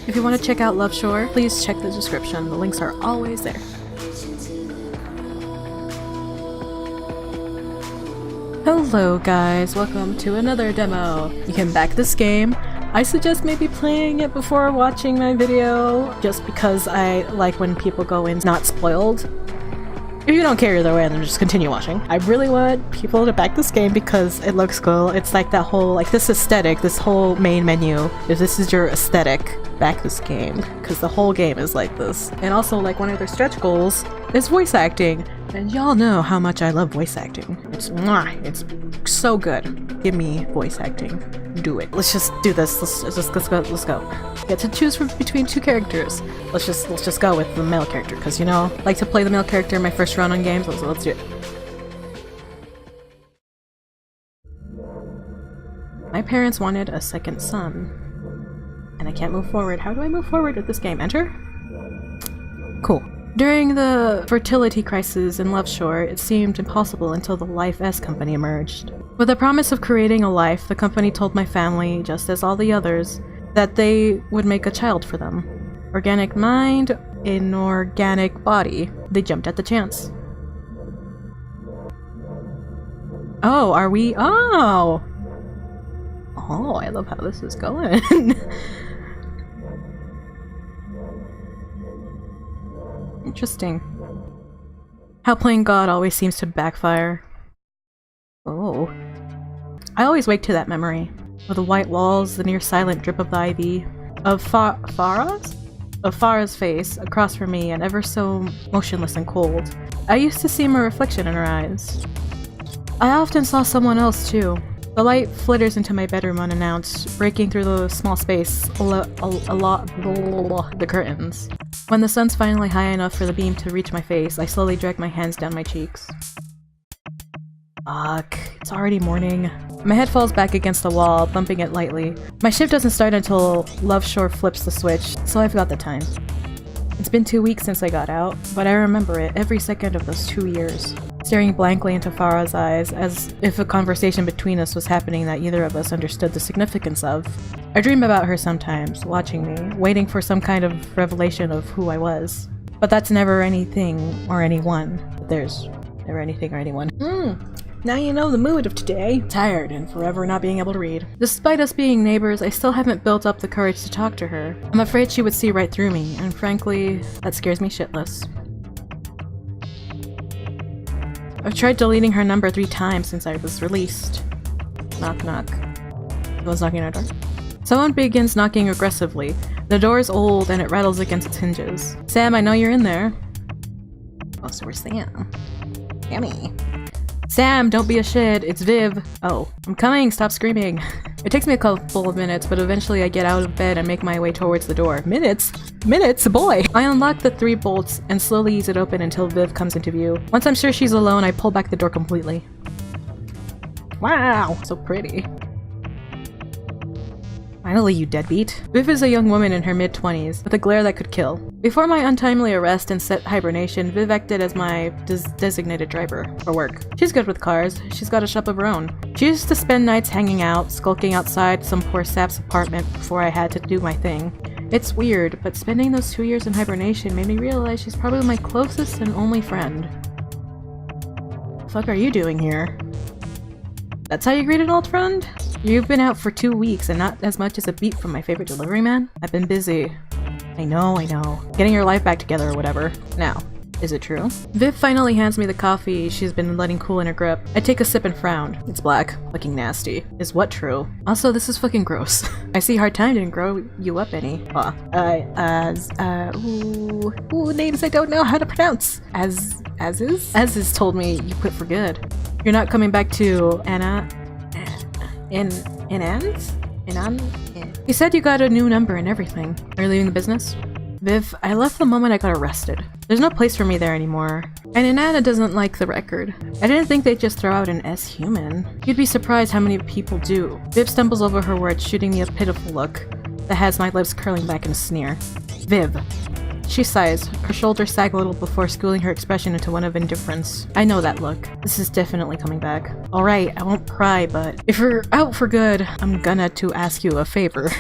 If you want to check out Love Shore, please check the description. The links are always there. Hello guys, welcome to another demo. You can back this game. I suggest maybe playing it before watching my video, just because I like when people go in not spoiled. If you don't care either way, then just continue watching. I really want people to back this game because it looks cool. It's like that whole, like this aesthetic, this whole main menu. If this is your aesthetic, back this game, because the whole game is like this. And also, like, one of their stretch goals is voice acting. And y'all know how much I love voice acting. It's so good. Give me voice acting. Do it. Let's just do this. Let's go. Get to choose between two characters. Let's just go with the male character, because, you know, I like to play the male character in my first run on games, so let's do it. My parents wanted a second son, and I can't move forward. How do I move forward with this game? Enter? Cool. During the fertility crisis in Love Shore, it seemed impossible until the Life S company emerged. With the promise of creating a life, the company told my family, just as all the others, that they would make a child for them. Organic mind, inorganic body. They jumped at the chance. Oh, are we? Oh! Oh, I love how this is going. Interesting. How playing God always seems to backfire. Oh. I always wake to that memory. Of the white walls, the near silent drip of the ivy. Of Farah's? Of Farah's face, across from me and ever so motionless and cold. I used to see my reflection in her eyes. I often saw someone else too. The light flitters into my bedroom unannounced, breaking through the small space, the curtains. When the sun's finally high enough for the beam to reach my face, I slowly drag my hands down my cheeks. Fuck, it's already morning. My head falls back against the wall, bumping it lightly. My shift doesn't start until Love Shore flips the switch, so I've got the time. It's been 2 weeks since I got out, but I remember it every second of those 2 years. Staring blankly into Farah's eyes, as if a conversation between us was happening that either of us understood the significance of. I dream about her sometimes, watching me, waiting for some kind of revelation of who I was. But that's never anything or anyone. There's never anything or anyone. Now you know the mood of today. Tired and forever not being able to read. Despite us being neighbors, I still haven't built up the courage to talk to her. I'm afraid she would see right through me, and frankly, that scares me shitless. I've tried deleting her number 3 times since I was released. Knock knock. Who's knocking on our door? Someone begins knocking aggressively. The door is old and it rattles against its hinges. Sam, I know you're in there. Oh, so where's Sam? Sammy. Sam, don't be a shit. It's Viv. Oh, I'm coming. Stop screaming. It takes me a couple of minutes, but eventually I get out of bed and make my way towards the door. Minutes? Minutes, boy! I unlock the 3 bolts and slowly ease it open until Viv comes into view. Once I'm sure she's alone, I pull back the door completely. Wow, so pretty. Finally, you deadbeat. Viv is a young woman in her mid-20s, with a glare that could kill. Before my untimely arrest and set hibernation, Viv acted as my designated driver for work. She's good with cars. She's got a shop of her own. She used to spend nights hanging out, skulking outside some poor sap's apartment before I had to do my thing. It's weird, but spending those 2 years in hibernation made me realize she's probably my closest and only friend. What the fuck are you doing here? That's how you greet an old friend? You've been out for 2 weeks and not as much as a beat from my favorite delivery man? I've been busy. I know. Getting your life back together or whatever. Now, is it true? Viv finally hands me the coffee she's been letting cool in her grip. I take a sip and frown. It's black. Looking nasty. Is what true? Also, this is fucking gross. I see hard time didn't grow you up any. Names I don't know how to pronounce. As told me you quit for good. You're not coming back to Anna? You said you got a new number and everything. Are you leaving the business? Viv, I left the moment I got arrested. There's no place for me there anymore. And Inanna doesn't like the record. I didn't think they'd just throw out an S-human. You'd be surprised how many people do. Viv stumbles over her words, shooting me a pitiful look that has my lips curling back in a sneer. Viv. She sighs. Her shoulders sag a little before schooling her expression into one of indifference. I know that look. This is definitely coming back. Alright, I won't pry, but if you're out for good, I'm gonna have to ask you a favor.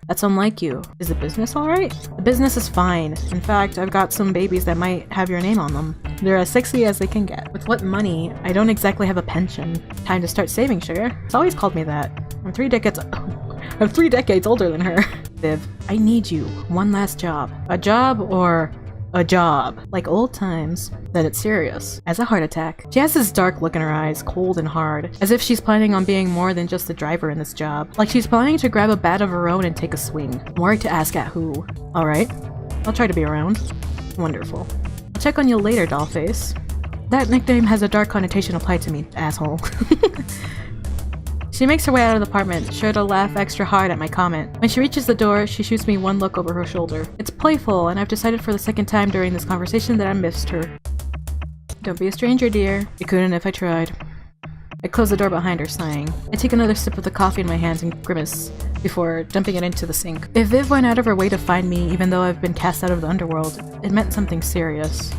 That's unlike you. Is the business alright? The business is fine. In fact, I've got some babies that might have your name on them. They're as sexy as they can get. With what money? I don't exactly have a pension. Time to start saving, sugar. It's always called me that. I'm 3 decades older than her. Viv, I need you. One last job. A job or a job? Like old times. That it's serious. As a heart attack. She has this dark look in her eyes, cold and hard, as if she's planning on being more than just a driver in this job. Like she's planning to grab a bat of her own and take a swing. I'm worried to ask at who. Alright. I'll try to be around. Wonderful. I'll check on you later, dollface. That nickname has a dark connotation applied to me, asshole. She makes her way out of the apartment, sure to laugh extra hard at my comment. When she reaches the door, she shoots me one look over her shoulder. It's playful, and I've decided for the second time during this conversation that I missed her. Don't be a stranger, dear. You couldn't if I tried. I close the door behind her, sighing. I take another sip of the coffee in my hands and grimace before dumping it into the sink. If Viv went out of her way to find me, even though I've been cast out of the underworld, it meant something serious.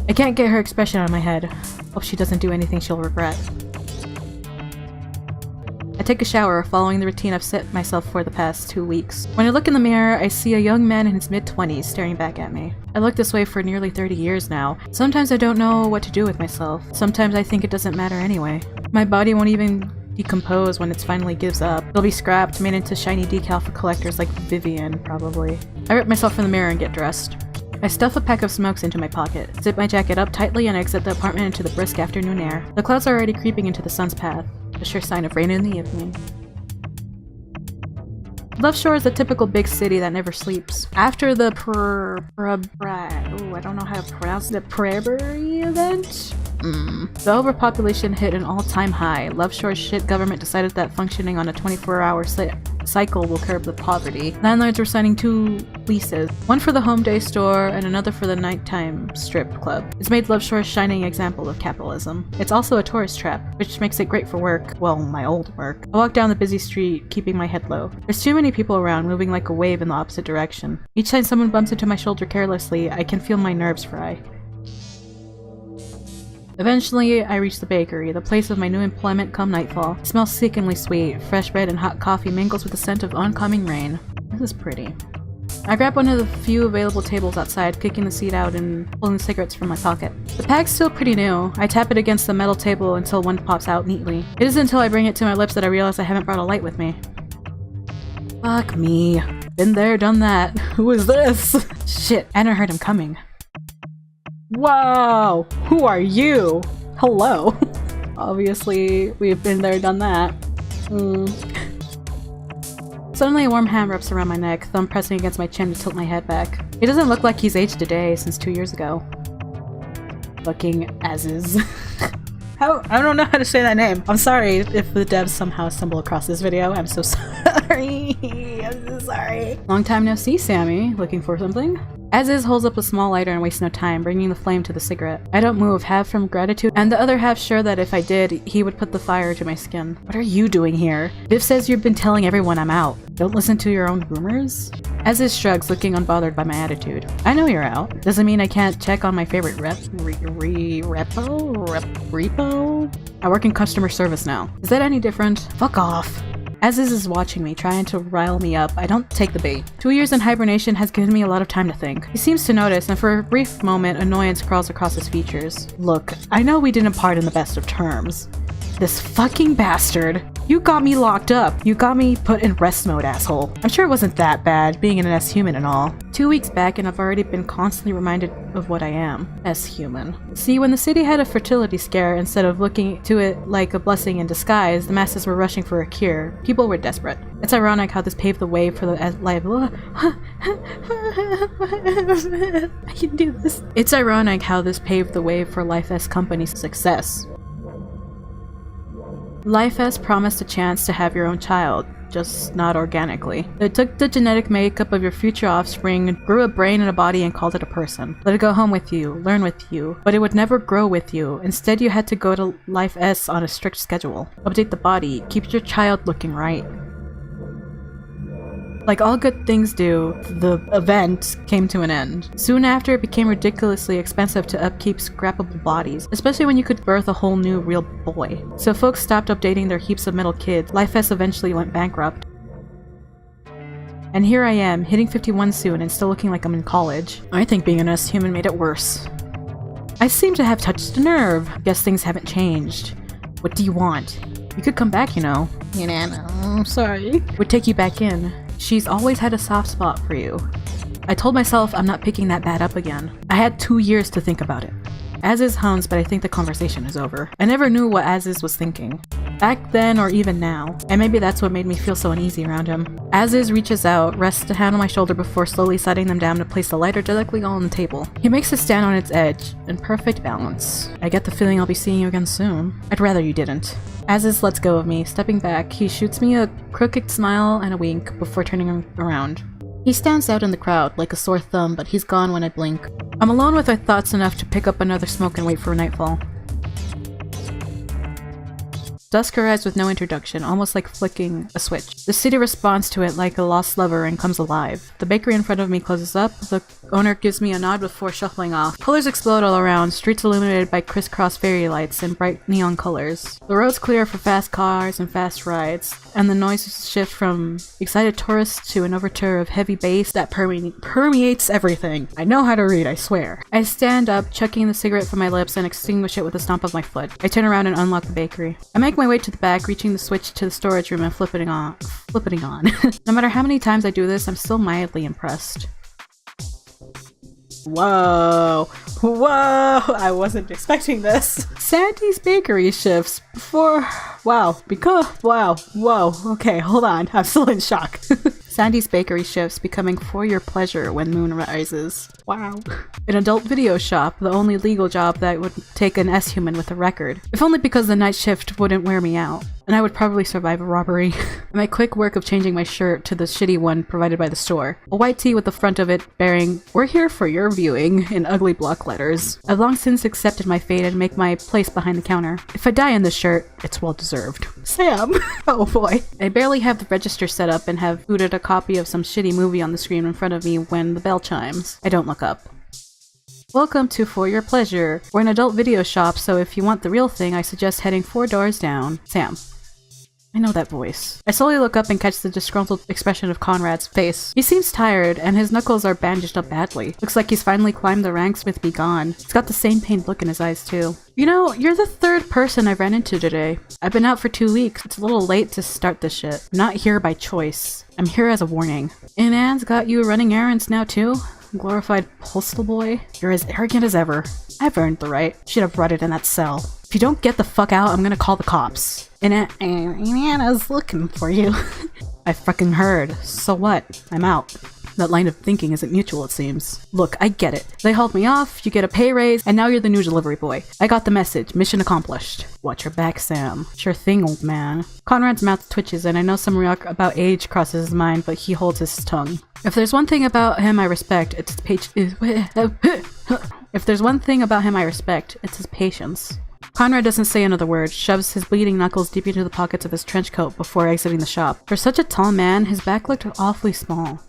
I can't get her expression out of my head. Hope she doesn't do anything she'll regret. I take a shower, following the routine I've set myself for the past 2 weeks. When I look in the mirror, I see a young man in his mid-20s staring back at me. I look this way for nearly 30 years now. Sometimes I don't know what to do with myself. Sometimes I think it doesn't matter anyway. My body won't even decompose when it finally gives up. It'll be scrapped, made into shiny decal for collectors like Vivian, probably. I rip myself from the mirror and get dressed. I stuff a pack of smokes into my pocket, zip my jacket up tightly, and exit the apartment into the brisk afternoon air. The clouds are already creeping into the sun's path. A sure sign of rain in the evening. Love Shore is a typical big city that never sleeps. After the I don't know how to pronounce the Prairie event? The overpopulation hit an all-time high. Love Shore's shit government decided that functioning on a 24-hour cycle will curb the poverty. Landlords were signing 2 leases, one for the home day store and another for the nighttime strip club. It's made Love Shore a shining example of capitalism. It's also a tourist trap, which makes it great for work. Well, my old work. I walk down the busy street, keeping my head low. There's too many people around, moving like a wave in the opposite direction. Each time someone bumps into my shoulder carelessly, I can feel my nerves fry. Eventually, I reach the bakery, the place of my new employment come nightfall. It smells sickeningly sweet. Fresh bread and hot coffee mingles with the scent of oncoming rain. This is pretty. I grab one of the few available tables outside, kicking the seat out and pulling the cigarettes from my pocket. The pack's still pretty new. I tap it against the metal table until one pops out neatly. It isn't until I bring it to my lips that I realize I haven't brought a light with me. Fuck me. Been there, done that. Who is this? Shit, I hadn't heard him coming. Whoa! Who are you? Hello. Obviously, we've been there, done that. Suddenly a warm hand wraps around my neck, thumb pressing against my chin to tilt my head back. He doesn't look like he's aged a day since 2 years ago. Fucking as is. I don't know how to say that name. I'm sorry if the devs somehow stumble across this video. I'm so sorry. I'm so sorry. Long time no see, Sammy. Looking for something? As is holds up a small lighter and wastes no time, bringing the flame to the cigarette. I don't move, half from gratitude, and the other half sure that if I did, he would put the fire to my skin. What are you doing here? Viv says you've been telling everyone I'm out. Don't listen to your own rumors? As is shrugs, looking unbothered by my attitude. I know you're out. Doesn't mean I can't check on my favorite repo? I work in customer service now. Is that any different? Fuck off. As is watching me, trying to rile me up, I don't take the bait. 2 years in hibernation has given me a lot of time to think. He seems to notice, and for a brief moment, annoyance crawls across his features. Look, I know we didn't part in the best of terms. This fucking bastard. You got me locked up. You got me put in rest mode, asshole. I'm sure it wasn't that bad, being an S-human and all. 2 weeks back and I've already been constantly reminded of what I am. S-human. See, when the city had a fertility scare, instead of looking to it like a blessing in disguise, the masses were rushing for a cure. People were desperate. It's ironic how this paved the way for the life. I can do this. It's ironic how this paved the way for Life S Company's success. Life S promised a chance to have your own child, just not organically. It took the genetic makeup of your future offspring, grew a brain and a body, and called it a person. Let it go home with you, learn with you, but it would never grow with you. Instead, you had to go to Life S on a strict schedule. Update the body, keep your child looking right. Like all good things do, the event came to an end. Soon after, it became ridiculously expensive to upkeep scrappable bodies, especially when you could birth a whole new real boy. So folks stopped updating their heaps of metal kids. Life S eventually went bankrupt. And here I am, hitting 51 soon and still looking like I'm in college. I think being an S-human made it worse. I seem to have touched a nerve. Guess things haven't changed. What do you want? You could come back, you know. I'm sorry. Would take you back in. She's always had a soft spot for you. I told myself I'm not picking that bad up again. I had 2 years to think about it. Aziz hounds, but I think the conversation is over. I never knew what Aziz was thinking. Back then or even now. And maybe that's what made me feel so uneasy around him. Aziz reaches out, rests a hand on my shoulder before slowly setting them down to place the lighter directly on the table. He makes it stand on its edge, in perfect balance. I get the feeling I'll be seeing you again soon. I'd rather you didn't. Aziz lets go of me. Stepping back, he shoots me a crooked smile and a wink before turning around. He stands out in the crowd like a sore thumb, but he's gone when I blink. I'm alone with my thoughts enough to pick up another smoke and wait for nightfall. Dusk arrives with no introduction, almost like flicking a switch. The city responds to it like a lost lover and comes alive. The bakery in front of me closes up, the owner gives me a nod before shuffling off. Colors explode all around, streets illuminated by crisscross fairy lights and bright neon colors. The roads clear for fast cars and fast rides, and the noises shift from excited tourists to an overture of heavy bass that permeates everything. I know how to read, I swear. I stand up, chucking the cigarette from my lips and extinguish it with a stomp of my foot. I turn around and unlock the bakery. I make my way to the back, reaching the switch to the storage room and flipping it on. No matter how many times I do this, I'm still mildly impressed. Whoa! Whoa! I wasn't expecting this. Sandy's bakery shifts before... Wow. Because... Wow. Whoa. Okay, hold on. I'm still in shock. Sandy's bakery shifts, becoming for your pleasure when moon rises. Wow. An adult video shop, the only legal job that would take an S-human with a record. If only because the night shift wouldn't wear me out. And I would probably survive a robbery. My quick work of changing my shirt to the shitty one provided by the store. A white tee with the front of it bearing, "We're here for your viewing," in ugly block letters. I've long since accepted my fate and make my place behind the counter. If I die in this shirt, it's well deserved. Sam! Oh boy. I barely have the register set up and have booted a copy of some shitty movie on the screen in front of me when the bell chimes. I don't look up. Welcome to For Your Pleasure. We're an adult video shop, so if you want the real thing, I suggest heading 4 doors down. Sam. I know that voice. I slowly look up and catch the disgruntled expression of Conrad's face. He seems tired, and his knuckles are bandaged up badly. Looks like he's finally climbed the ranks with Be Gone. He's got the same pained look in his eyes, too. You know, you're the 3rd person I've ran into today. I've been out for 2 weeks. It's a little late to start this shit. I'm not here by choice. I'm here as a warning. And Anne's got you running errands now, too? Glorified postal boy? You're as arrogant as ever. I've earned the right. Should have rotted in that cell. If you don't get the fuck out, I'm gonna call the cops. And Anna's looking for you. I fucking heard. So what? I'm out. That line of thinking isn't mutual, it seems. Look, I get it. They hauled me off, you get a pay raise, and now you're the new delivery boy. I got the message. Mission accomplished. Watch your back, Sam. Sure thing, old man. Conrad's mouth twitches, and I know some remark about age crosses his mind, but he holds his tongue. If there's one thing about him I respect, it's his If there's one thing about him I respect, it's his patience. Conrad doesn't say another word, shoves his bleeding knuckles deep into the pockets of his trench coat before exiting the shop. For such a tall man, his back looked awfully small.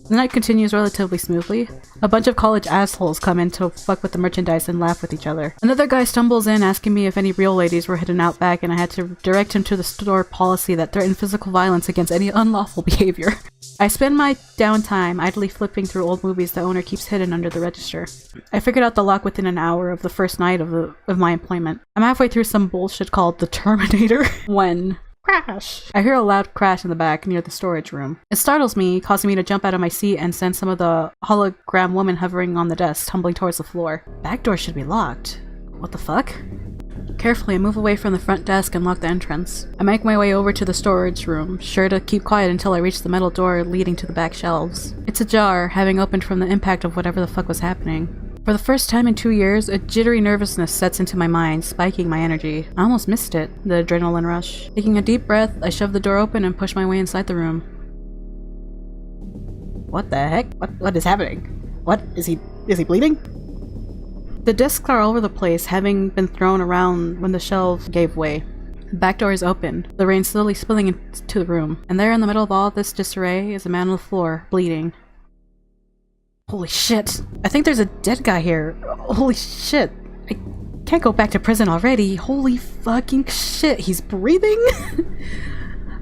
The night continues relatively smoothly. A bunch of college assholes come in to fuck with the merchandise and laugh with each other. Another guy stumbles in asking me if any real ladies were hidden out back, and I had to direct him to the store policy that threatened physical violence against any unlawful behavior. I spend my downtime idly flipping through old movies the owner keeps hidden under the register. I figured out the lock within an hour of the first night of my employment. I'm halfway through some bullshit called The Terminator when... Crash! I hear a loud crash in the back near the storage room. It startles me, causing me to jump out of my seat and send some of the hologram woman hovering on the desk tumbling towards the floor. Back door should be locked. What the fuck? Carefully, I move away from the front desk and lock the entrance. I make my way over to the storage room, sure to keep quiet until I reach the metal door leading to the back shelves. It's ajar, having opened from the impact of whatever the fuck was happening. For the first time in 2 years, a jittery nervousness sets into my mind, spiking my energy. I almost missed it, the adrenaline rush. Taking a deep breath, I shove the door open and push my way inside the room. What the heck? What is happening? What? Is he bleeding? The discs are all over the place, having been thrown around when the shelves gave way. The back door is open, the rain slowly spilling into the room, and there in the middle of all this disarray is a man on the floor, bleeding. Holy shit. I think there's a dead guy here. Holy shit. I can't go back to prison already. Holy fucking shit. He's breathing?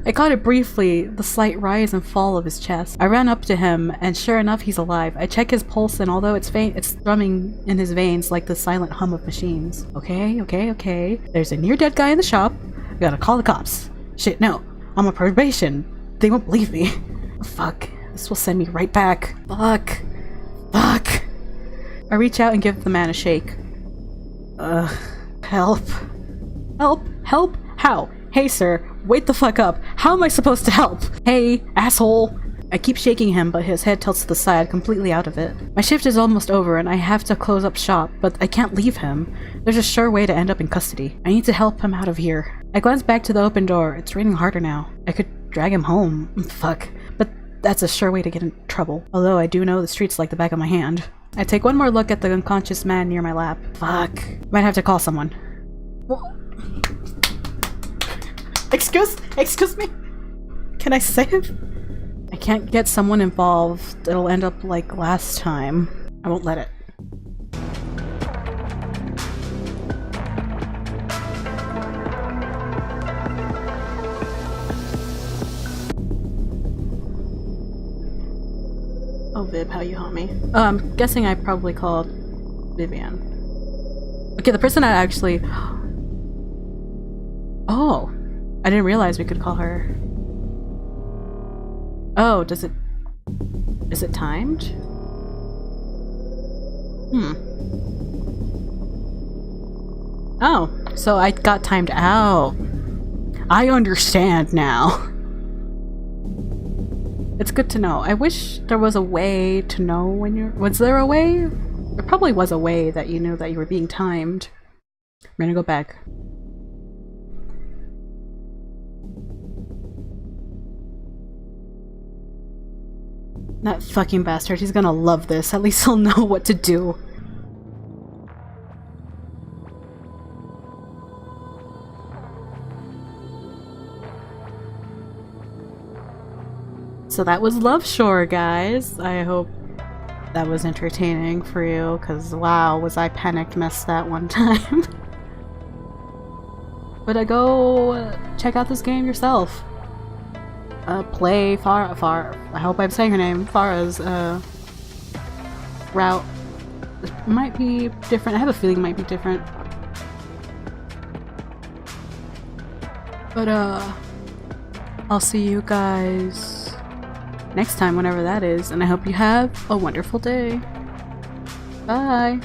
I caught it briefly, the slight rise and fall of his chest. I ran up to him, and sure enough, he's alive. I check his pulse, and although it's faint, it's thrumming in his veins like the silent hum of machines. Okay. There's a near-dead guy in the shop. I gotta call the cops. Shit, no. I'm on probation. They won't believe me. Fuck. This will send me right back. Fuck. I reach out and give the man a shake. Help. Help? How? Hey, sir. Wait the fuck up. How am I supposed to help? Hey, asshole. I keep shaking him, but his head tilts to the side, completely out of it. My shift is almost over, and I have to close up shop, but I can't leave him. There's a sure way to end up in custody. I need to help him out of here. I glance back to the open door. It's raining harder now. I could drag him home. Fuck. But that's a sure way to get in trouble. Although I do know the streets like the back of my hand. I take one more look at the unconscious man near my lap. Fuck. Might have to call someone. Excuse me? Can I save? I can't get someone involved. It'll end up like last time. I won't let it. Oh, Vib, how you haunt me? I'm guessing I probably called Vivian. Okay, the person I actually... Oh! I didn't realize we could call her. Oh, is it timed? Oh, so I got timed out. I understand now. It's good to know. I wish there was a way to know when you're... Was there a way? There probably was a way that you knew that you were being timed. I'm gonna go back. That fucking bastard, he's gonna love this. At least he'll know what to do. So that was Love Shore, guys. I hope that was entertaining for you, because wow, was I panicked mess that one time. But go check out this game yourself. Play Farah, I hope I'm saying her name, Farah's route. It might be different. I have a feeling it might be different. But I'll see you guys next time, whenever that is, and I hope you have a wonderful day. Bye!